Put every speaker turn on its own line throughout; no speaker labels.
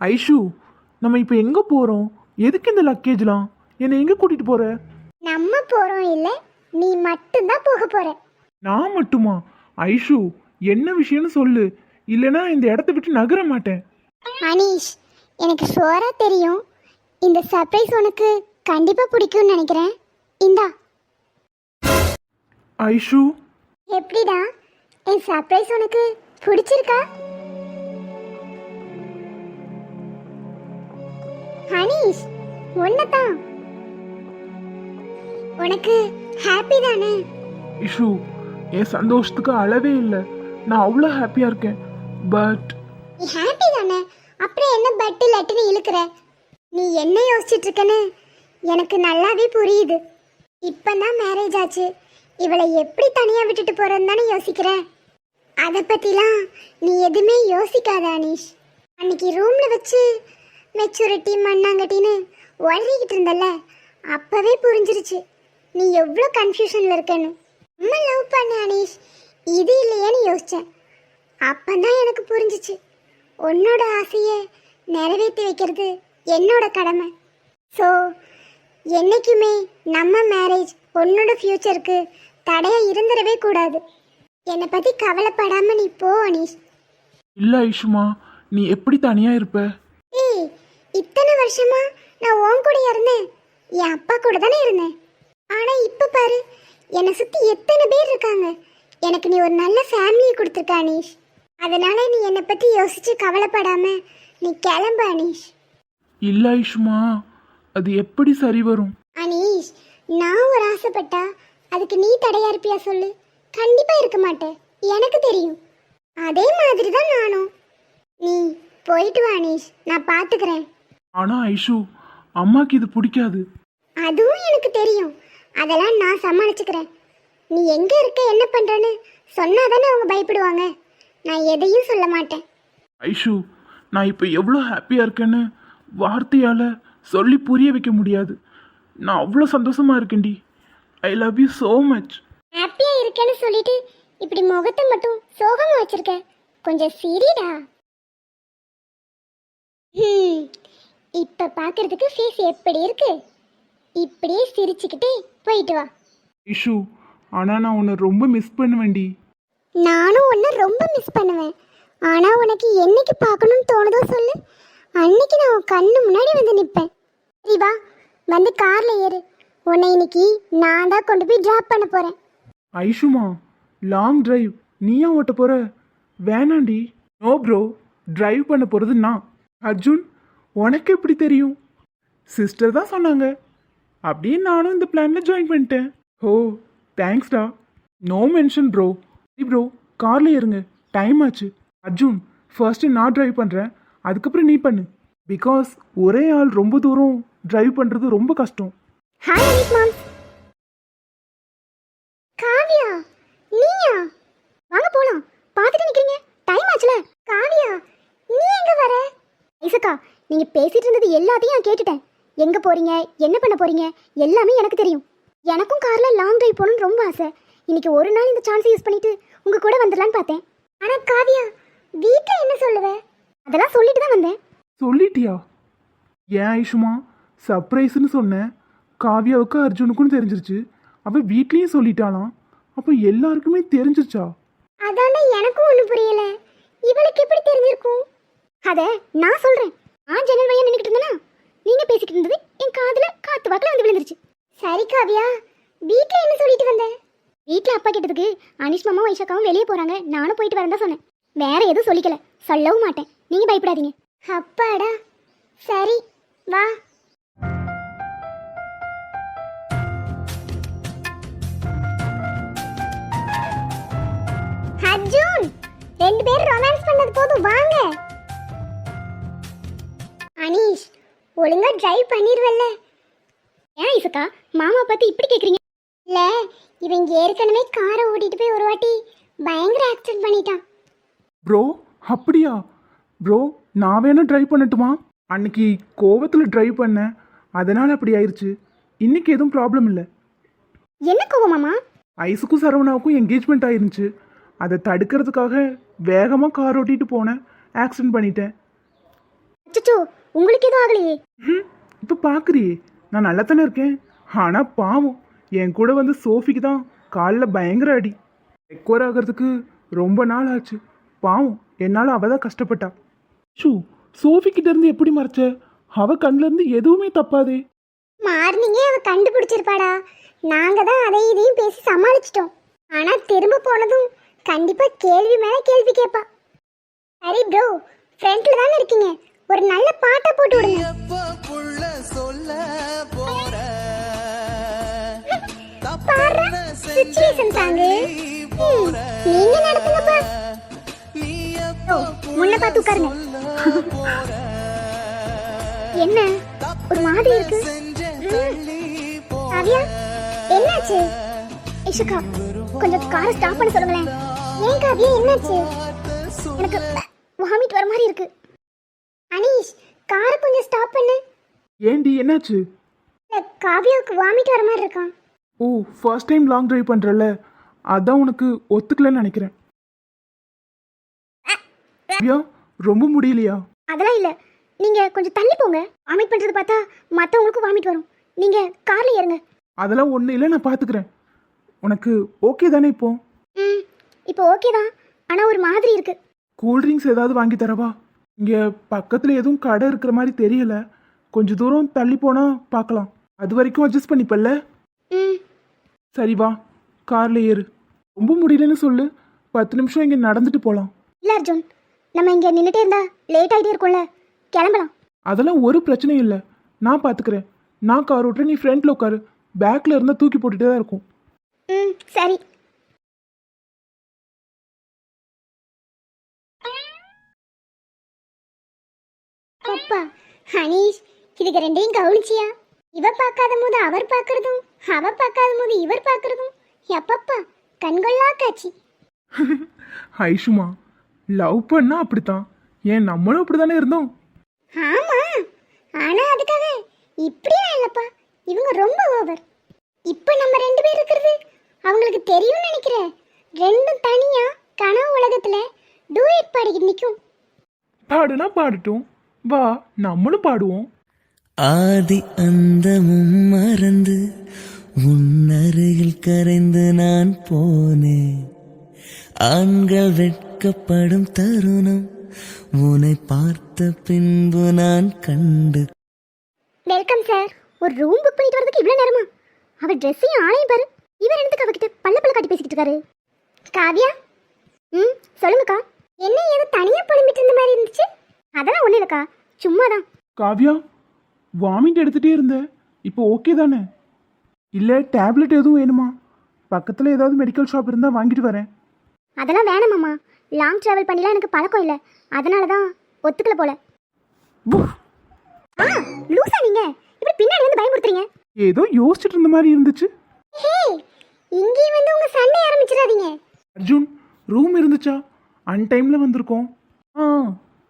ஐஷு, நம்ம இப்போ எங்கே போகிறோம்? எதுக்கு இந்த லக்கேஜ்லாம்? என்னை எங்கே கூட்டிகிட்டு போகிற?
நம்ம போறோம் இல்ல, நீ மட்டும்தான் போக போற.
நான் மட்டுமா? ஐஷு, என்ன விஷயம்னு சொல்லு, இல்லைன்னா இந்த இடத்த விட்டு நகர மாட்டேன்.
அனீஷ், எனக்கு ஷோரா தெரியும் இந்த சர்ப்ரைஸ் உனக்கு கண்டிப்பா பிடிக்கும்னு நினைக்கிறேன். இந்தா.
ஐஷு,
எப்படிடா, என் சர்ப்ரைஸ் உனக்கு பிடிச்சிருக்கா? அனீஷ், ஒன்னதான். உனக்கு ஹாப்பி தானே?
ஐஷு, என் சந்தோஷத்துக்கு அளவே இல்லை. நான் அவ்வளோ ஹாப்பியாக இருக்கேன். பட்
நீ ஹாப்பி தானே, அப்புறம் என்ன பட்டு லட்டுன்னு இழுக்கிற? நீ என்ன யோசிச்சுட்டு இருக்கன்னு எனக்கு நல்லாவே புரியுது. இப்பதான் மேரேஜ் ஆச்சு, இவளை எப்படி தனியா விட்டுட்டு போறேன்னு தானே யோசிக்கிற. அதை பத்திலாம் நீ எதுவுமே யோசிக்காத அனீஷ். அன்னைக்கு ரூம்ல வச்சு மெச்சூரிட்டி மண்ணாங்கட்டின்னு உளறிக்கிட்டு இருந்தல்ல, அப்பவே புரிஞ்சிருச்சு நீ எவ்வளோ கன்ஃபியூஷன்ல இருக்கேன்னு. அம்மா லவ் பண்ண அனீஷ், இது இல்லையேன்னு யோசிச்சேன். அப்பதான் எனக்கு புரிஞ்சிச்சு உன்னோட ஆசையை நிறைவேற்றி வைக்கிறது என்னோட கடமை. ஸோ என்னைக்குமே நம்ம மேரேஜ் உன்னோட ஃப்யூச்சருக்கு தடையாக இருந்துடவே கூடாது. என்னை பற்றி கவலைப்படாமல் நீ போ அனீஷ்.
இல்லை ஐஷுமா, நீ எப்படி தனியாக இருப்ப?
ஏய், இத்தனை வருஷமா நான் உன் கூட இருந்தேன், என் அப்பா கூட தானே இருந்தேன். ஆனால் இப்போ பாரு, என்னை சுற்றி எத்தனை பேர் இருக்காங்க. எனக்கு நீ ஒரு நல்ல ஃபேமிலியை கொடுத்துருக்க அனீஷ். அதனால நீ என்னை பற்றி யோசிச்சு கவலைப்படாம நீ கிளம்பு அனீஷ்.
இல்லை ஐஷுமா, அது எப்படி சரி வரும்?
அனீஷ், நான் ஒரு ஆசைப்பட்டா அதுக்கு நீ தடையா இருப்பியா சொல்லு? கண்டிப்பா இருக்க மாட்டேன், எனக்கு தெரியும். அதே மாதிரி தான் நானும். நீ போயிட்டு வா அனீஷ், நான் பார்த்துக்கிறேன்.
ஆனால் ஐஷு, அம்மாக்கு இது பிடிக்காது.
அதுவும் எனக்கு தெரியும், அதெல்லாம் நான் சமாளிச்சுக்கிறேன். நீ எங்க இருக்க என்ன பண்றன்னு சொன்னாதானே அவங்க பயப்படுவாங்க. நான் எதையும் சொல்ல மாட்டேன்.
ஐஷு, நான் இப்போ எவ்வளோ ஹாப்பியாக இருக்கேன்னு வார்த்தையால் சொல்லி புரிய வைக்க முடியாது. நான் அவ்வளோ சந்தோஷமாக இருக்கேன்டி. I love you so much.
ஹாப்பியா இருக்கேன்னு சொல்லிட்டு இப்படி முகத்தை மட்டும் சோகமா வச்சிருக்க, கொஞ்சம் சிரிடா. இப்ப பாக்குறதுக்கு ஃபேஸ் எப்படி இருக்கு? இப்படியே சிரிச்சுக்கிட்டே போயிட்டு வா.
ஐஷு, ஆனால் நான் உன்னை ரொம்ப மிஸ் பண்ணுவேன்டி.
நானும் உன்னை ரொம்ப மிஸ் பண்ணுவேன். ஆனா உனக்கு என்னைக்கு பார்க்கணும்னு தோணுதோ சொல்லு, அன்னைக்கு நான் உன் கண்ணு முன்னாடி வந்து நிற்பேன். சரி வா, வந்து கார்ல ஏறு. உன்னை இன்னைக்கு நான் தான் கொண்டு போய் டிராப் பண்ண போறேன்.
ஐஷுமா, லாங் டிரைவ் நீயா ஓட்ட போற? வேணாண்டி. நோ ப்ரோ, டிரைவ் பண்ண போகிறது நான். அர்ஜுன், உனக்கு எப்படி தெரியும்? சிஸ்டர் தான் சொன்னாங்க. அப்படியே நானும் இந்த பிளானில் ஜாயின் பண்ணிட்டேன். ஓ, தேங்க்ஸ்டா. No mention bro. ப்ரோ, கார்ல ஏறுங்க, டைம் ஆச்சு. அர்ஜுன், ஃபர்ஸ்ட்டு நான் டிரைவ் பண்ணுறேன், அதுக்கப்புறம் நீ பண்ணு. பிகாஸ் ஒரே ஆள் ரொம்ப தூரம் டிரைவ் பண்ணுறது ரொம்ப கஷ்டம்.
Hi Anith moms. காவியா, நீயா? வாங்க போலாம். பார்த்துட்டு நிக்கிறீங்க, டைம் ஆச்சுல. காவியா, நீ எங்க வர? ஐசக்கா, நீங்க பேசிட்டு இருந்தது எல்லாத்தையும் நான் கேட்டுட்டேன். எங்க போறீங்க, என்ன பண்ண போறீங்க, எல்லாமே எனக்கு தெரியும். எனக்கும் கார்ல லாங் டிரைவ் போகணும்னு ரொம்ப ஆசை. இன்னைக்கு ஒரு நாள் இந்த சான்ஸை யூஸ் பண்ணிட்டு உங்க கூட வந்துடலான்னு பார்த்தேன். ஆனா காவியா, வீட்டில் என்ன சொல்லுவ? அதெல்லாம் சொல்லிட்டு தான் வந்தேன்.
சொல்லிட்டியா? ஏன் ஐஷுமா, சர்ப்ரைஸ்னு சொன்னேன். காவியாவுக்கு அர்ஜுனுக்கும் தெரிஞ்சிருச்சு. அவள் வீட்லேயும் சொல்லிட்டாளாம். அப்போ எல்லாருக்குமே தெரிஞ்சிருச்சா?
அதானே எனக்கும் ஒன்றும் புரியல. இவளுக்கு எப்படி தெரிஞ்சிருக்கும்? அதை நான் சொல்றேன். நான் ஜன்னல் வழியா நின்றுக்கிட்டு இருந்தேனா, நீங்க பேசிக்கிட்டு இருந்தது என் காதுல காத்து வாக்குல வந்து விழுந்துருச்சு. சரி காவியா, வீட்டில் என்ன சொல்லிட்டு வந்த? வீட்டில் அப்பா கேட்டதுக்கு அனிஷ் மாமா வைஷாக்காவும் வெளியே போறாங்க, நானும் போயிட்டு வரேன் தான் சொன்னேன். வேற எதுவும் சொல்லிக்கல, சொல்லவும் மாட்டேன். நீங்க பயப்படாதீங்க. அப்பாடா, சரி வா. அர்ஜுன், ரெண்டு பேரும் ரொமான்ஸ் பண்ணது போதும், வாங்க. அனீஷ், ஒழுங்கா டிரைவ் பண்ணிடுவல்ல? ஏன் ஐசக்கா மாமா பத்தி இப்படி கேக்குறீங்க? இல்ல, இவங்க ஏற்கனவே காரை ஓட்டிட்டு போய் ஒரு வாட்டி பயங்கர ஆக்சிடென்ட் பண்ணிட்டான்.
ப்ரோ, அப்படியா? ப்ரோ, நான் வேணா ட்ரைவ் பண்ணட்டுமா? அன்னைக்கு கோவத்தில் ட்ரைவ் பண்ணேன், அதனால் அப்படி ஆயிடுச்சு. இன்னைக்கு எதுவும் ப்ராப்ளம் இல்லை.
என்ன கோவம் மாமா?
ஐஸுக்கும் சரவணாவுக்கும் என்கேஜ்மெண்ட் ஆயிருந்துச்சு. அதை தடுக்கிறதுக்காக வேகமாக கார் ஓட்டிட்டு போனேன், ஆக்சிடென்ட் பண்ணிட்டேன்.
அச்சச்சோ உங்களுக்கு எதுவும் ஆகலையே?
இப்போ பார்க்குறியே நான் நல்லா தானே இருக்கேன். ஆனால் பாவம் என் கூட வந்து சோஃபிக்கு தான் காலில் பயங்கர அடி. ரெக்கவர் ஆகிறதுக்கு ரொம்ப நாள் ஆச்சு. பாவம் என்னால் அவள் தான் கஷ்டப்பட்டா. ஷூ சோஃபிக்கிட்ட இருந்து எப்படி மறைச்ச? அவ கண்ணுல இருந்து எதுவுமே தப்பாதே.
மார்னிங்கே அவ கண்டுபிடிச்சிருப்பாடா. நாங்க தான் அதை இதையும் பேசி சமாளிச்சிட்டோம். ஆனா திரும்ப போனதும் கண்டிப்பா கேள்வி மேல கேள்வி கேட்பா. சரி ப்ரோ, ஃப்ரண்ட்ல தானே இருக்கீங்க, ஒரு நல்ல பாட்டை போட்டு விடுங்க. சிச்சுவேஷன் சாங்கு நீங்க நடத்துங்கப்பா. முன்ன பார்த்து உட்காருங்க. என்ன ஒரு மாதிரி இருக்கு? காவியா என்னாச்சு? இஷுகா கொஞ்சம் காரை ஸ்டாப் பண்ண சொல்லுங்களேன். ஏன் காவியா என்னாச்சு? எனக்கு வாமிட் வர மாதிரி இருக்கு. அனீஷ் காரை கொஞ்சம் ஸ்டாப் பண்ணு.
ஏண்டி என்னாச்சு?
காவியாவுக்கு வாமிட் வர மாதிரி இருக்கான்.
ஓ ஃபர்ஸ்ட் டைம் லாங் டிரைவ் பண்ணுறல, அதான் உனக்கு ஒத்துக்கலன்னு நினைக்கிறேன். காவியா ரொம்ப முடியலையா?
அதெல்லாம் இல்ல, நீங்க கொஞ்சம் தள்ளி போங்க. வாமிட் பண்றது பார்த்தா மத்தவங்களுக்கும் வாமிட் வரும். நீங்க கார்ல ஏறுங்க.
அதெல்லாம் ஒன்றும் இல்லை, நான் பார்த்துக்கிறேன். உனக்கு ஓகே தானே இப்போ?
இப்போ ஓகே தான், ஆனா ஒரு மாதிரி இருக்கு.
கூல்ட்ரிங்க்ஸ் ஏதாவது வாங்கி தரவா? இங்கே பக்கத்தில் எதுவும் கடை இருக்கிற மாதிரி தெரியல. கொஞ்சம் தூரம் தள்ளி போனால் பார்க்கலாம். அது வரைக்கும் அட்ஜஸ்ட் பண்ணிப்பல்ல? சரி வா காரில் ஏறு. ரொம்ப முடியலன்னு சொல்லு, 10 நிமிஷம் இங்கே நடந்துட்டு போகலாம்.
இல்ல அர்ஜுன், நம்ம இங்க நின்னுட்டே இருந்தா லேட் ஆகிட்டே இருக்கும்ல, கிளம்பலாம்.
அதெல்லாம் ஒரு பிரச்சனையும் இல்லை, நான் பார்த்துக்கிறேன். நான் கார் ஓட்டுறேன், நீ ஃப்ரண்ட்டில் உட்காரு. பேக்கில் இருந்தால் தூக்கி போட்டுகிட்டே தான் இருக்கும்.
சரி. அப்பா ஹனீஷ், இதுக்கு ரெண்டையும் கவனிச்சியா? இவ பார்க்காத போது அவர் பார்க்கறதும், அவ பார்க்காத போது இவர் பார்க்கறதும், எப்பப்பா கண்கொள்ளா காட்சி.
ஐஷுமா லவ் பண்ணா அப்படித்தான். ஏன் நம்மளும் அப்படி தானே இருந்தோம்.
ஆமா, ஆனா அதுக்காக இப்படிலாம் இல்லப்பா, இவங்க ரொம்ப ஓவர். இப்போ நம்ம 2 பேர் இருக்கிறது அவங்களுக்கு தெரியும்னு நினைக்கிறேன். ரெண்டும் தனியா கனவு உலகத்துல டூயட் பாடிக்கிட்டு நிற்கும்.
பாடுனா பாடட்டும், வா நம்மளும் பாடுவோம்.
ஆதி அந்தமும் மறந்து உன்னருகில் கரைந்து நான் போனேன். ஆண்கள் வெட்கப்படும் தருணம் உன்னை பார்த்த பின்பு நான் கண்டு.
Welcome sir. ஒரு ரூம் புக் பண்ணிட்டு வரதுக்கு இவ்வளவு நேரமா? அவர் ட்ரெஸ்ஸையும் ஆளையும் பாரு. இவர் எனக்கு அவகிட்ட பல்ல காட்டி பேசிக்கிட்டு இருக்காரு. காவியா சொல்லுங்கக்கா. என்ன ஏதோ தனியா புலம்பிட்டு இருந்த மாதிரி இருந்துச்சு? அதெல்லாம் ஒண்ணு இல்லக்கா, சும்மாதான்.
காவ்யா வாமிட் எடுத்துகிட்டே இருந்த, இப்போ ஓகே தானே? இல்லை டேப்லெட் எதுவும் வேணுமா? பக்கத்தில் ஏதாவது மெடிக்கல் ஷாப் இருந்தால் வாங்கிட்டு வரேன்.
அதெல்லாம் வேணாமாம்மா, லாங் ட்ராவல் பண்ணிலாம் எனக்கு பழக்கம் இல்லை, அதனால தான் ஒத்துக்கல போல. லூசா நீங்க இப்படி பின்னாடி வந்து பயமுறுத்துறீங்க.
ஏதோ யோசிச்சுட்டு இருந்த மாதிரி இருந்துச்சு.
ஹே, இங்கே வந்து உங்க சண்டை ஆரம்பிச்சிடாதீங்க.
அர்ஜுன் ரூம் இருந்துச்சா? அன்டைமில் வந்திருக்கோம்.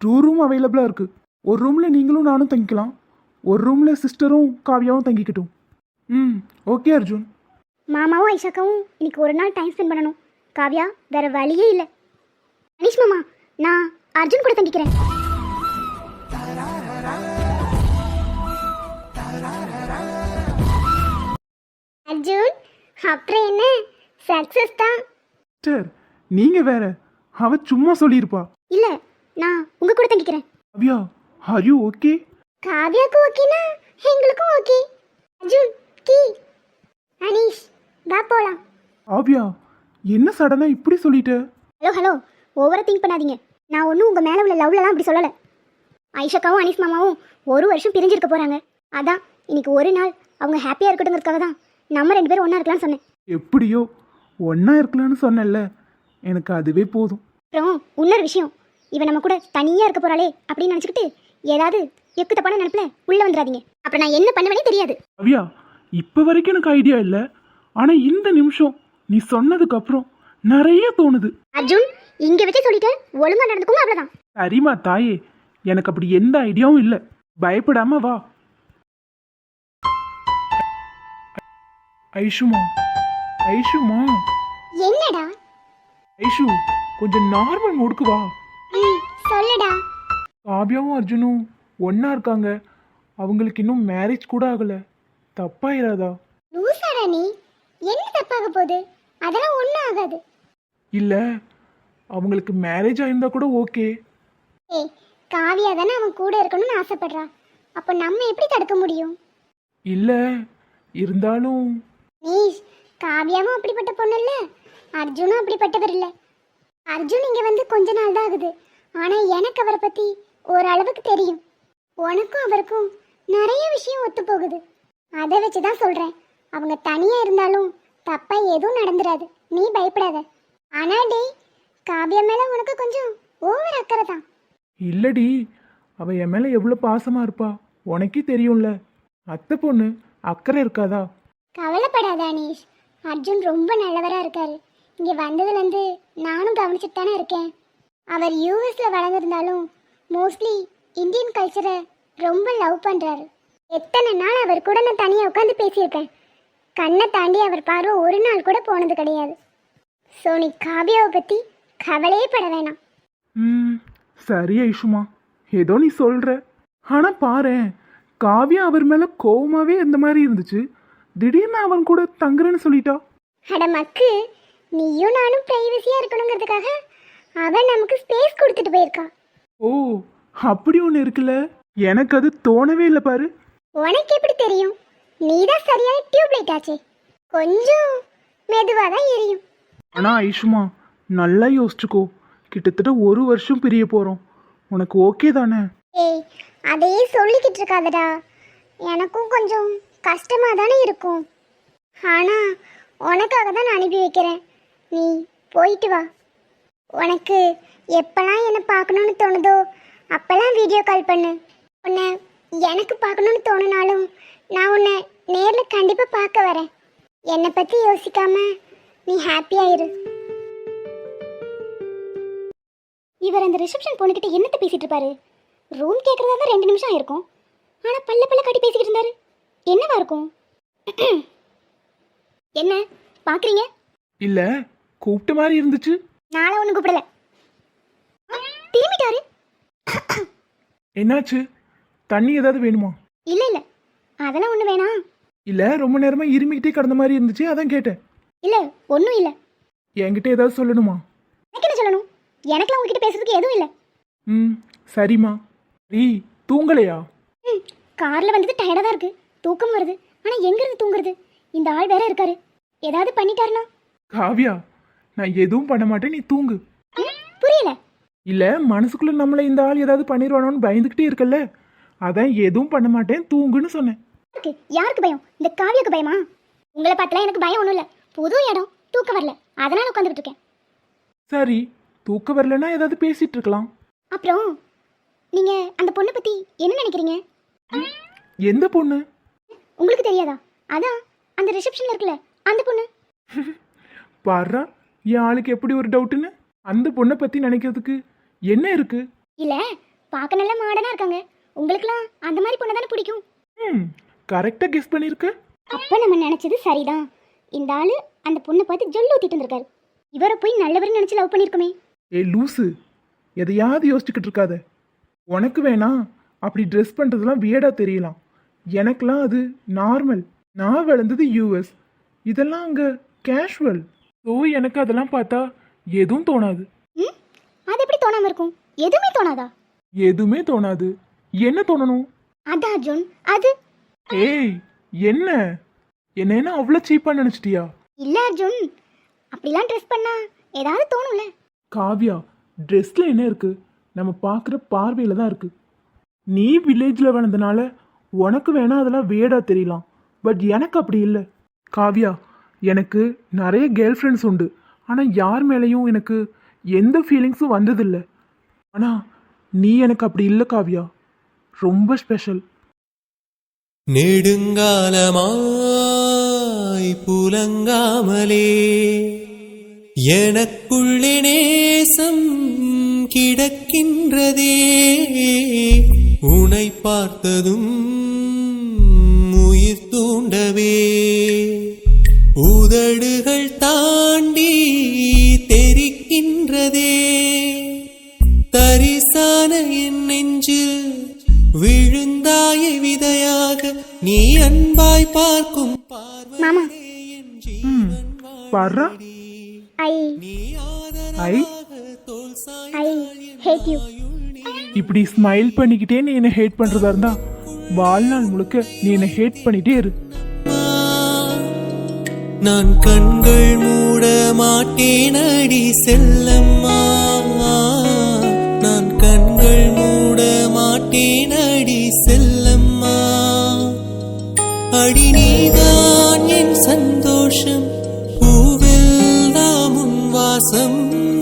2 ரூம் அவைலபிளாக இருக்குது. ஒரு ரூமில் நீங்களும் நானும் தங்கிக்கலாம், ஒரு ரூமில் சிஸ்டரும் காவியாவும் தங்கிக்கிட்டோம். ஓகே அர்ஜுன்.
மாமாவும் ஐஷாக்காவும் இன்னைக்கு ஒரு நாள் டைம் ஸ்பெண்ட் பண்ணணும். காவியா வேற வழியே இல்லை. அனீஷ் மாமா, நான் அர்ஜுன் கூட தங்கிக்கிறேன். அர்ஜுன் அப்புறம் என்ன, சக்சஸ் தான்.
சார் நீங்கள் வேற, அவ சும்மா சொல்லியிருப்பா.
இல்ல, நான் உங்க கூட தங்கிக்கிறேன்.
Kavya are you okay?
காவியாக்கு ஓகேனா எங்களுக்கும் ஓகே. அர்ஜுன் கீ. அனீஷ் வா போலாம்.
காவ்யா என்ன சடனாக இப்படி சொல்லிட்ட?
ஹலோ ஓவரா திங்க் பண்ணாதீங்க. நான் ஒன்றும் உங்கள் மேலே உள்ள லவ்லலாம் அப்படி சொல்லலை. ஐஷாக்காவும் அனீஸ் மாமாவும் 1 வருஷம் பிரிஞ்சிருக்க போகிறாங்க. அதான் இன்னைக்கு ஒரு நாள் அவங்க ஹாப்பியாக இருக்கட்டுங்கிறதுக்காக தான் நம்ம 2 பேரும் ஒன்றா இருக்கலாம்னு சொன்னேன்.
எப்படியோ ஒன்றா இருக்கலாம்னு சொன்னேன்ல, எனக்கு அதுவே போதும்.
அப்புறம் இன்னொரு விஷயம், இவன் நம்ம கூட தனியாக இருக்க போகிறாளே அப்படின்னு நினச்சிக்கிட்டு ஏதாவது எக்கு தப்பான நினைப்பில் உள்ளே வந்துடாதீங்க. அப்புறம் நான் என்ன பண்ணுவேனே தெரியாது.
காவ்யா இப்போ வரைக்கும் எனக்கு ஐடியா இல்லை, ஆனால் இந்த நிமிஷம் நீ சொன்னதுக்கு அப்புறம் நிறைய தோணுது.
அர்ஜுன் இங்கே வச்சு சொல்லிட்டேன், ஒழுங்காக நடந்துக்கோங்க, அவ்வளோதான்.
சரிம்மா தாயே, எனக்கு அப்படி எந்த ஐடியாவும் இல்லை, பயப்படாம வா. ஐஷுமா ஐஷுமா
என்னடா?
ஐஷு கொஞ்சம் நார்மல் மூடுக்கு வா.
சொல்லுடா.
காவ்யாவும் அர்ஜுனும் ஒன்றா இருக்காங்க, அவங்களுக்கு இன்னும் மேரேஜ் கூட ஆகலை, தப்பாயிராதா?
லூசாடா நீ, என்ன தப்பாக போகுது? அதெல்லாம் ஒன்றும் ஆகாது.
இல்லை, அவங்களுக்கு மேரேஜ் ஆயிருந்தா கூட ஓகே.
ஏய், காவியா தானே அவன் கூட இருக்கணும்னு ஆசைப்படுறா. அப்போ நம்ம எப்படி தடுக்க முடியும்?
இல்லை, இருந்தாலும்
நீஷ், காவியாவும் அப்படிப்பட்ட பொண்ணு இல்லை, அர்ஜுனும் அப்படிப்பட்டவர் இல்லை. அர்ஜுன் இங்கே வந்து கொஞ்ச நாள் தான் ஆகுது. ஆனால் எனக்கு அவரை பற்றி ஓரளவுக்கு தெரியும். உனக்கும் அவருக்கும் நிறைய விஷயம் ஒத்து போகுது. அதை வச்சு தான் சொல்கிறேன், அவங்க தனியாக இருந்தாலும் தப்பாக எதுவும் நடந்துடாது, நீ பயப்படாத. ஆனால் டேய், காவியா மேலே உனக்கு கொஞ்சம் ஓவர் அக்கறை தான்.
இல்லடி, அவ என் மேலே எவ்வளோ பாசமாக இருப்பா உனக்கே தெரியும்ல. அத்தை பொண்ணு அக்கறை இருக்காதா?
கவலைப்படாத அனீஷ், அர்ஜுன் ரொம்ப நல்லவராக இருக்காரு. இங்கே வந்ததுலேருந்து நானும் கவனிச்சுட்டு தானே இருக்கேன். அவர் யூஎஸில் வளர்ந்துருந்தாலும் மோஸ்ட்லி இந்தியன் கல்ச்சரை ரொம்ப லவ் பண்ணுறாரு. எத்தனை நாள் அவர் கூட நான் தனியாக உட்காந்து பேசியிருக்கேன். கண்ணை தாண்டி அவர் பார்வை ஒரு நாள் கூட போனது கிடையாது. ஸோ நீ காவியாவை பற்றி கவலையே பட வேணாம்.
சரி ஐஷுமா, ஏதோ நீ சொல்கிற. ஆனால் பாரேன், காவியா அவர் மேலே கோவமாகவே இருந்த மாதிரி இருந்துச்சு, திடீர்னு அவன் கூட தங்குறேன்னு சொல்லிட்டா.
அட மக்கு, நீயும் நானும் ப்ரைவசியாக இருக்கணுங்கிறதுக்காக அவன் நமக்கு ஸ்பேஸ் கொடுத்துட்டு போயிருக்கா.
ஓ, அப்படி ஒன்று இருக்குல்ல, எனக்கு அது தோணவே இல்லை பாரு.
உனக்கு எப்படி தெரியும்? நீ தான் சரியான டியூப்லைட் ஆச்சே, கொஞ்சம் மெதுவாக தான் எரியும்.
ஆனால் ஐஷுமா, நல்லா யோசிச்சுக்கோ, கிட்டத்தட்ட 1 வருஷம் பிரிய போகிறோம். உனக்கு ஓகே தானே?
ஏய், அதையே சொல்லிக்கிட்டு இருக்காதடா. எனக்கும் கொஞ்சம் கஷ்டமாக தானே இருக்கும். ஆனால் உனக்காக தான் நான் அனுப்பி வைக்கிறேன். நீ போயிட்டு வா. உனக்கு எப்போல்லாம் என்னை பார்க்கணுன்னு தோணுதோ அப்போல்லாம் வீடியோ கால் பண்ணு. உன்னை எனக்கு பார்க்கணுன்னு தோணுனாலும் நான் உன்னை நேரில் கண்டிப்பாக பார்க்க வரேன். என்னை பற்றி யோசிக்காம நீ ஹாப்பியாக இரு. இவர் அந்த ரிசப்ஷன் பொண்ணுக்கிட்ட என்னத்தை பேசிகிட்டு இருப்பாரு? ரூம் கேட்குறதா தான் 2 நிமிஷம் ஆயிருக்கும். ஆனால் பல்ல கட்டி பேசிக்கிட்டு இருந்தாரு. என்னவா இருக்கும்? என்ன பார்க்குறீங்க?
இல்லை, கூப்பிட்ட மாதிரி இருந்துச்சு.
நாளை ஒன்றும் கூப்பிடல. திரும்பிட்டாரு.
என்னாச்சு? தண்ணி ஏதாவது வேணுமா?
இல்லை இல்லை, அதெல்லாம் ஒன்றும் வேணாம்.
இல்லை, ரொம்ப நேரமாக இருமிக்கிட்டே கிடந்த மாதிரி இருந்துச்சு, அதான் கேட்டேன்.
இல்லை, ஒன்றும் இல்லை.
என்கிட்ட ஏதாவது சொல்லணுமா?
எனக்கு என்ன சொல்லணும்? எனக்குலாம் உங்ககிட்ட பேசுறதுக்கு எதுவும் இல்லை.
சரிம்மா. தூங்கலையா?
காரில் வந்தது டயர்டாக தான் இருக்குது, தூக்கம் வருது. ஆனால் எங்கேருந்து தூங்குறது? இந்த ஆள் வேற இருக்காரு, ஏதாவது பண்ணிட்டாருனா?
காவியா, நான் எதுவும் பண்ண மாட்டேன், நீ தூங்கு.
புரியல.
இல்லை, மனசுக்குள்ளே நம்மளை இந்த ஆள் ஏதாவது பண்ணிடுவானோன்னு பயந்துக்கிட்டே இருக்கல்ல, அதான் எதுவும் பண்ண மாட்டேன், தூங்குன்னு சொன்னேன்.
யாருக்கு பயம்? இந்த காவியாக்கு பயமா? உங்களை பார்த்தலாம் எனக்கு பயம் ஒன்றும் இல்லை. புது இடம், தூக்கம் வரல, அதனால் உட்காந்துக்கிட்டு இருக்கேன்.
சரி, தூக்கம் வரலன்னா ஏதாவது பேசிட்டு இருக்கலாம்.
அப்புறம் நீங்க அந்த பொண்ணை பத்தி என்ன நினைக்கிறீங்க?
எந்த பொண்ணு?
உங்களுக்கு தெரியாதா? அதான் அந்த ரிசப்ஷன்ல இருக்குல்ல, அந்த பொண்ணு.
பாரு, என் ஆளுக்கு எப்படி ஒரு டவுட்டுன்னு. அந்த பொண்ணை பத்தி நினைக்கிறதுக்கு என்ன இருக்கு?
இல்ல, பார்க்க நல்ல மாடனா இருக்காங்க. உங்களுக்குலாம் அந்த மாதிரி பொண்ணு தானே பிடிக்கும்.
கரெக்டா கெஸ் பண்ணிருக்க.
அப்ப நம்ம நினைச்சது சரிதான். இந்த ஆளு அந்த பொண்ணை பார்த்து ஜொல்லு ஊத்திட்டு இருந்திருக்காரு. இவரை போய் நல்லவர்னு நினைச்சு லவ் பண்ணிருக்கோமே.
லூசு, எதையாவது யோசிச்சுக்கிட்டு இருக்காத. உனக்கு வேணா அப்படி ட்ரெஸ் பண்ணுறதுலாம் வியர்டாக தெரியலாம், எனக்கெல்லாம் அது நார்மல். நான் வளர்ந்தது யூஎஸ், இதெல்லாம் அங்கே கேஷுவல். ஸோ எனக்கு அதெல்லாம் பார்த்தா எதுவும் தோணாது.
அது எப்படி தோணாமல் இருக்கும்? எதுவுமே தோணாதா?
எதுவுமே தோணாது. என்ன தோணணும்?
அதான் அர்ஜுன், அது.
ஏய், என்ன என்ன அவ்வளோ சீப்பாக நினச்சிட்டியா?
இல்லை அர்ஜுன், அப்படிலாம் ட்ரெஸ் பண்ணா ஏதாவது தோணும்ல.
காவியா, ட்ரெஸ்ஸில் என்ன இருக்குது? நம்ம பார்க்குற பார்வையில் தான் இருக்குது. நீ வில்லேஜில் வளர்ந்தனால உனக்கு வேணால் அதெல்லாம் வேடாக தெரியலாம், பட் எனக்கு அப்படி இல்லை. காவியா, எனக்கு நிறைய கேர்ள் ஃப்ரெண்ட்ஸ் உண்டு, ஆனால் யார் மேலேயும் எனக்கு எந்த ஃபீலிங்ஸும் வந்ததில்லை. ஆனால் நீ எனக்கு அப்படி இல்லை காவியா, ரொம்ப ஸ்பெஷல்.
நெடுங்காலமாய் புலங்காமலே எனக்குள்ளே நேசம் கிடக்கின்றதே, உனை பார்த்ததும் உயிர் தூண்டவே உதடுகள் தாண்டி தெரிக்கின்றதே, தரிசான என் நெஞ்சில் நீ அன்பாய் பார்க்கும் பார்வை
மாமா
பாடுறா
ஐ
ஐ
ஐ ஹேட் யூ.
இப்படி ஸ்மைல் பண்ணிக்கிட்டே நீ என்ன ஹேட் பண்றதா இருந்தா வாழ்நாள் முழுக்க நீ என்ன ஹேட் பண்ணிட்டே இரு.
நான் கண்கள் மூட மாட்டேன் அடி செல்லம்மா, நான் கண்கள் மூட மாட்டேன் அடி செல்லம்மா. அடி நீதான் என் சந்தோஷம், பூவெல்லாம் உன் வாசம்,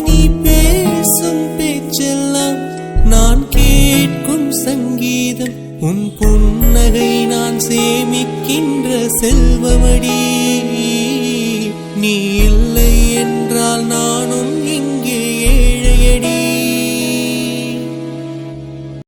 நீ பேசும் பேச்செல்லாம் நான் கேட்கும் சங்கீதம், உன் புன்னகை நான் சேமிக்கின்ற செல்வமடி.